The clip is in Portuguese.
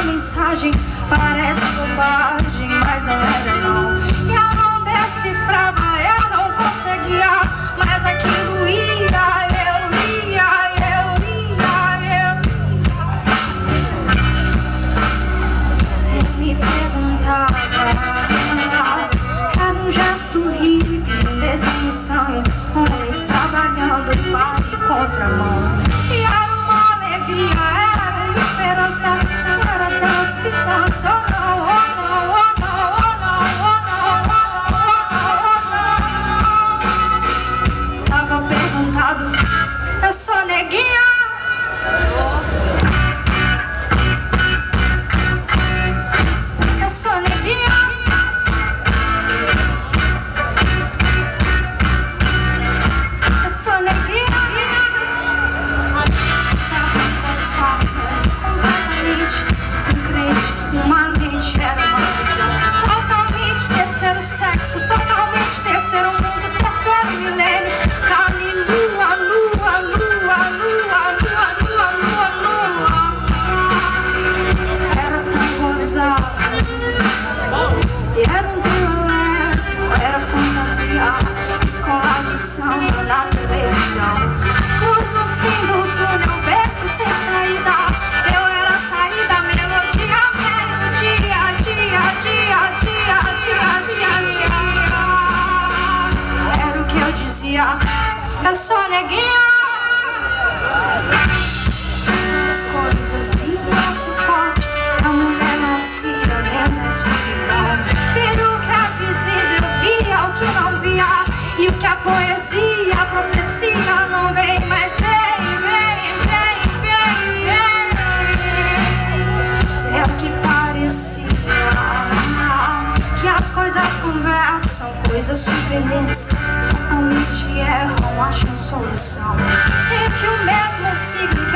mensagem parece bobagem, mas não era não. E eu não decifrava, eu não conseguia, mas aquilo ia, eu ia. Eu me perguntava, era um gesto hippie, um desenho estranho, homens trabalhando para e contramão. E era uma alegria, era esperança, era dança, dança, oh não, oh não, oh não, oh não, oh não. Tava perguntado, eu sou neguinha. Eu sou neguinha. Eu sou neguinha. Tava encostada completamente, um crente, uma lente, era uma visão totalmente terceiro sexo, totalmente terceiro mundo, terceiro milênio, carne nua, nua, nua, nua, nua, nua, nua, nua. Era tão gozado, e era um trio elétrico, era fantasia, escola de samba na televisão, cruz no fim do túnel, beco sem saída, eu era a saída, melodia, melodia, dia, dia, dia, dia, dia, dia. Era o que eu dizia, eu sou neguinha. As coisas vinham passo forte, a mulher nascia dentro da escuridão. Vira o que é visível, via o que não via, e o que a poesia, a profecia não vem, mas vem, vem, vem, vem, vem. É o que parecia, que as coisas conversam, coisas surpreendentes fatalmente erram, acham solução. E que o mesmo signo